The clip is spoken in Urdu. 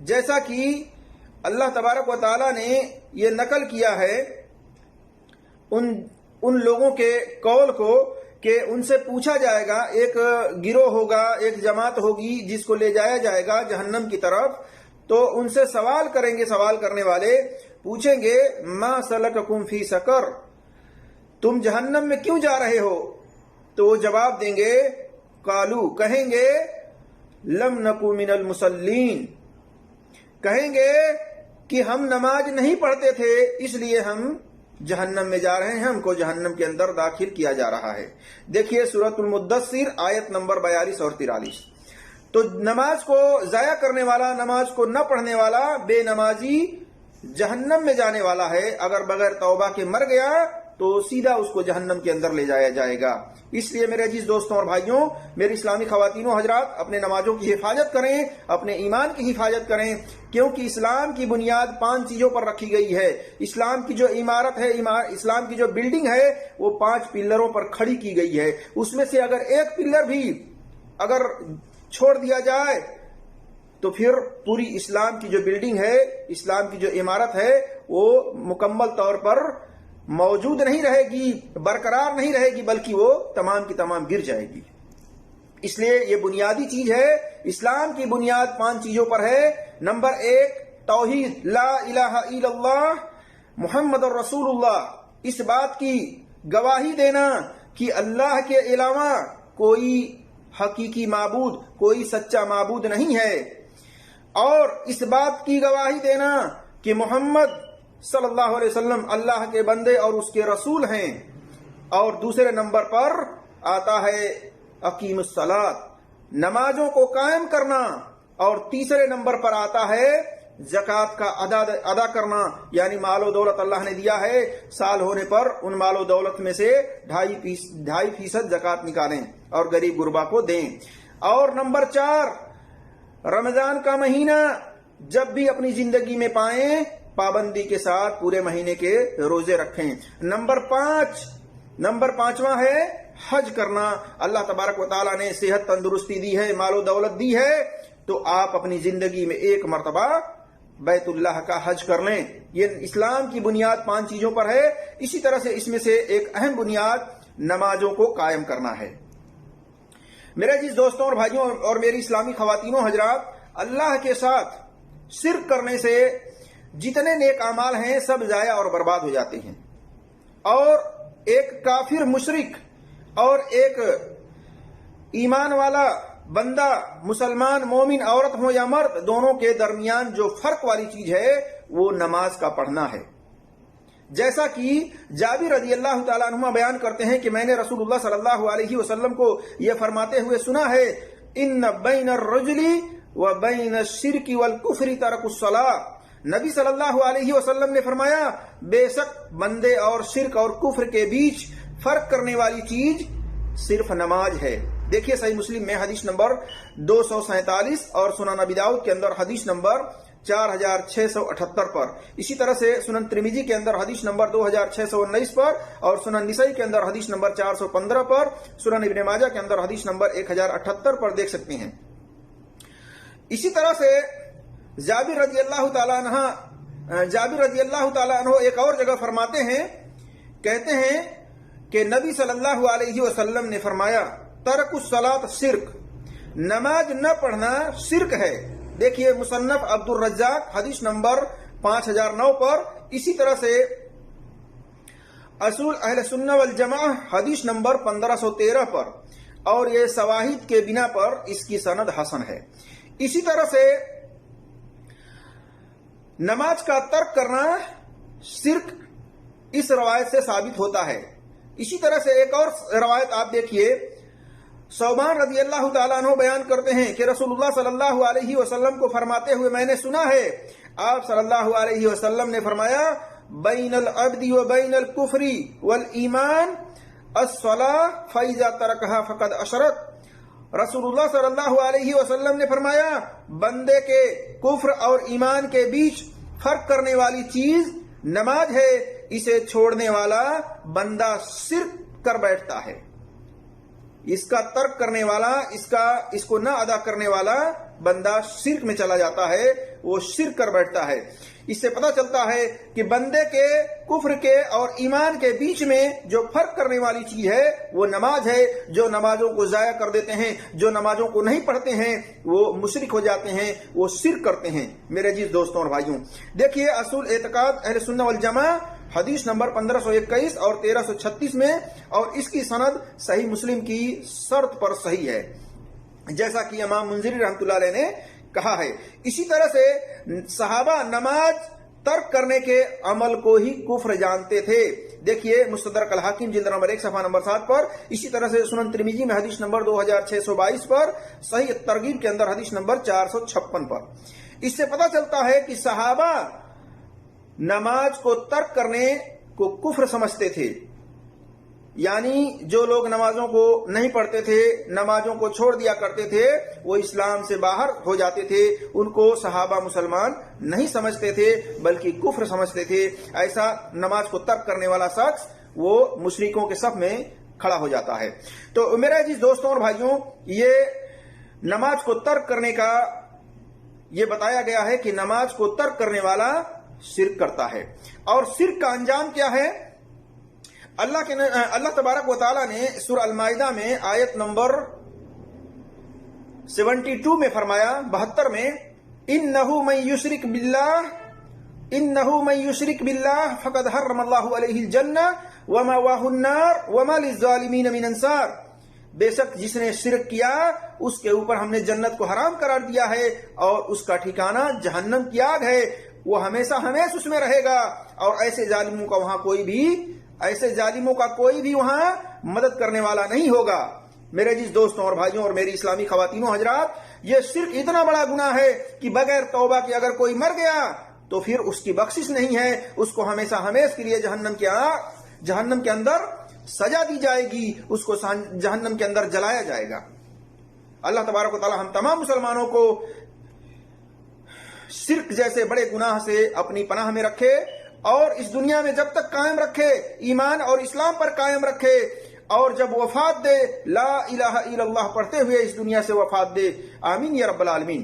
جیسا کہ اللہ تبارک و تعالی نے یہ نقل کیا ہے ان لوگوں کے قول کو کہ ان سے پوچھا جائے گا، ایک گروہ ہوگا، ایک جماعت ہوگی جس کو لے جایا جائے گا جہنم کی طرف، تو ان سے سوال کریں گے، سوال کرنے والے پوچھیں گے ما سلککم فی سقر، تم جہنم میں کیوں جا رہے ہو؟ تو وہ جواب دیں گے، قالو، کہیں گے لم نکو من المصلین، کہیں گے کہ ہم نماز نہیں پڑھتے تھے اس لیے ہم جہنم میں جا رہے ہیں، ہم کو جہنم کے اندر داخل کیا جا رہا ہے۔ دیکھیے سورۃ المدثر آیت نمبر 42 اور 43۔ تو نماز کو ضائع کرنے والا، نماز کو نہ پڑھنے والا بے نمازی جہنم میں جانے والا ہے، اگر بغیر توبہ کے مر گیا تو سیدھا اس کو جہنم کے اندر لے جایا جائے گا۔ اس لیے میرے عزیز دوستوں اور بھائیوں، میری اسلامی خواتین و حضرات، اپنے نمازوں کی حفاظت کریں، اپنے ایمان کی حفاظت کریں، کیونکہ اسلام کی بنیاد 5 چیزوں پر رکھی گئی ہے۔ اسلام کی جو عمارت ہے، اسلام کی جو بلڈنگ ہے، وہ 5 پلروں پر کھڑی کی گئی ہے۔ اس میں سے اگر ایک پلر بھی اگر چھوڑ دیا جائے تو پھر پوری اسلام کی جو بلڈنگ ہے، اسلام کی جو عمارت ہے، وہ مکمل طور پر موجود نہیں رہے گی، برقرار نہیں رہے گی، بلکہ وہ تمام کی تمام گر جائے گی۔ اس لیے یہ بنیادی چیز ہے، اسلام کی بنیاد 5 چیزوں پر ہے۔ نمبر 1 توحید، لا الہ الا اللہ محمد الرسول اللہ، اس بات کی گواہی دینا کہ اللہ کے علاوہ کوئی حقیقی معبود، کوئی سچا معبود نہیں ہے، اور اس بات کی گواہی دینا کہ محمد صلی اللہ علیہ وسلم اللہ کے بندے اور اس کے رسول ہیں۔ اور دوسرے نمبر پر آتا ہے اقیم الصلاۃ، نمازوں کو قائم کرنا، اور تیسرے نمبر پر آتا ہے زکوٰۃ کا ادا کرنا، یعنی مال و دولت اللہ نے دیا ہے، سال ہونے پر ان مال و دولت میں سے 2.5% زکوٰۃ نکالیں اور غریب غربا کو دیں۔ اور نمبر 4 رمضان کا مہینہ جب بھی اپنی زندگی میں پائیں پابندی کے ساتھ پورے مہینے کے روزے رکھیں۔ نمبر 5واں ہے حج کرنا۔ اللہ تبارک و تعالیٰ نے صحت تندرستی دی ہے، مال و دولت دی ہے، تو آپ اپنی زندگی میں ایک مرتبہ بیت اللہ کا حج کر لیں۔ یہ اسلام کی بنیاد 5 چیزوں پر ہے۔ اسی طرح سے اس میں سے ایک اہم بنیاد نمازوں کو قائم کرنا ہے۔ میرے عزیز دوستوں اور بھائیوں اور میری اسلامی خواتین و حضرات، اللہ کے ساتھ شرک کرنے سے جتنے نیک اعمال ہیں سب ضائع اور برباد ہو جاتے ہیں، اور ایک کافر مشرک اور ایک ایمان والا بندہ، مسلمان مومن عورت ہو یا مرد، دونوں کے درمیان جو فرق والی چیز ہے وہ نماز کا پڑھنا ہے۔ جیسا کہ جابر رضی اللہ تعالیٰ عنہ بیان کرتے ہیں کہ میں نے رسول اللہ صلی اللہ علیہ وسلم کو یہ فرماتے ہوئے سنا ہے، ان بین الرجل و بین الشرک والکفر ترک الصلاۃ۔ نبی صلی اللہ علیہ وسلم نے فرمایا، بے شک بندے اور شرک اور کفر کے بیچ فرق کرنے والی چیز صرف نماز ہے۔ دیکھیے صحیح مسلم میں حدیث نمبر 247 اور سنن ابی داؤد کے اندر حدیث نمبر 4678 پر، اسی طرح سے سنن ترمذی کے اندر حدیث نمبر 2619 پر، اور سنن نسائی کے اندر حدیث نمبر 415 پر، سنن ابن ماجہ کے اندر حدیث نمبر 1078 پر دیکھ سکتے ہیں۔ اسی طرح سے جابر رضی اللہ تعالیٰ عنہ ایک اور جگہ فرماتے ہیں، کہتے ہیں کہ نبی صلی اللہ علیہ وسلم نے فرمایا، ترک الصلاۃ شرک، نماز نہ پڑھنا شرک ہے۔ دیکھیے مصنف عبد الرزاق حدیث نمبر 5009 پر، اسی طرح سے اصول اہل سنہ والجماعہ حدیث نمبر 1513 پر، اور یہ شواہد کے بنا پر اس کی سند حسن ہے۔ اسی طرح سے نماز کا ترک کرنا شرک اس روایت سے ثابت ہوتا ہے۔ اسی طرح سے ایک اور روایت آپ دیکھیے، ثوبان رضی اللہ تعالیٰ عنہ بیان کرتے ہیں کہ رسول اللہ صلی اللہ علیہ وسلم کو فرماتے ہوئے میں نے سنا ہے، آپ صلی اللہ علیہ وسلم نے فرمایا، بین العبد و بین الکفر والایمان الصلاۃ فاذا ترکھا فقد اشرک۔ رسول اللہ صلی اللہ علیہ وسلم نے فرمایا، بندے کے کفر اور ایمان کے بیچ فرق کرنے والی چیز نماز ہے، اسے چھوڑنے والا بندہ شرک کر بیٹھتا ہے۔ اس کا ترک کرنے والا، اس کو نہ ادا کرنے والا بندہ شرک میں چلا جاتا ہے، وہ شرک کر بیٹھتا ہے۔ اس سے پتہ چلتا ہے کہ بندے کے کفر کے اور ایمان کے بیچ میں جو فرق کرنے والی چیز ہے وہ نماز ہے۔ جو نمازوں کو ضائع کر دیتے ہیں، جو نمازوں کو نہیں پڑھتے ہیں، وہ مشرک ہو جاتے ہیں، وہ شرک کرتے ہیں۔ میرے عزیز دوستوں اور بھائیوں، دیکھیے اصول اعتقاد اہل سنت والجماعہ حدیث نمبر 1521 اور 1336 میں، اور اس کی سند صحیح مسلم کی شرط پر صحیح ہے، جیسا کہ امام منذری رحمۃ اللہ علیہ نے کہا ہے۔ اسی طرح سے صحابہ نماز ترک کرنے کے عمل کو ہی کفر جانتے تھے۔ دیکھیے مستدرک الحاکم جلد نمبر 1 صفحہ نمبر 7 پر، اسی طرح سے سنن ترمذی میں حدیث نمبر 2622 پر، صحیح ترغیب کے اندر حدیث نمبر 456 پر۔ اس سے پتہ چلتا ہے کہ صحابہ نماز کو ترک کرنے کو کفر سمجھتے تھے، یعنی جو لوگ نمازوں کو نہیں پڑھتے تھے، نمازوں کو چھوڑ دیا کرتے تھے، وہ اسلام سے باہر ہو جاتے تھے، ان کو صحابہ مسلمان نہیں سمجھتے تھے بلکہ کفر سمجھتے تھے۔ ایسا نماز کو ترک کرنے والا شخص وہ مشرکوں کے صف میں کھڑا ہو جاتا ہے۔ تو میرے عزیز دوستوں اور بھائیوں، یہ نماز کو ترک کرنے کا یہ بتایا گیا ہے کہ نماز کو ترک کرنے والا شرک کرتا ہے، اور شرک کا انجام کیا ہے؟ اللہ تبارک و تعالیٰ نے سورہ المائدہ میں آیت نمبر 72 میں فرمایا، 72 میں، انہو من یشرک باللہ فقد حرم اللہ علیہ الجنہ ومأواہ النار وما للظالمین من انصار۔ بے شک جس نے شرک کیا اس کے اوپر ہم نے جنت کو حرام قرار دیا ہے، اور اس کا ٹھکانہ جہنم کی آگ ہے، وہ ہمیشہ اس میں رہے گا، اور ایسے ظالموں کا کوئی بھی وہاں مدد کرنے والا نہیں ہوگا۔ میرے جس دوستوں اور بھائیوں اور میری اسلامی خواتینوں حضرات، یہ شرک اتنا بڑا گناہ ہے کہ بغیر توبہ کے اگر کوئی مر گیا تو پھر اس کی بخشش نہیں ہے، اس کو ہمیشہ کے لیے جہنم کے اندر سزا دی جائے گی، اس کو جہنم کے اندر جلایا جائے گا۔ اللہ تبارک و تعالی ہم تمام مسلمانوں کو شرک جیسے بڑے گناہ سے اپنی پناہ میں رکھے، اور اس دنیا میں جب تک قائم رکھے، ایمان اور اسلام پر قائم رکھے، اور جب وفات دے لا الہ الا اللہ پڑھتے ہوئے اس دنیا سے وفات دے۔ آمین یا رب العالمین۔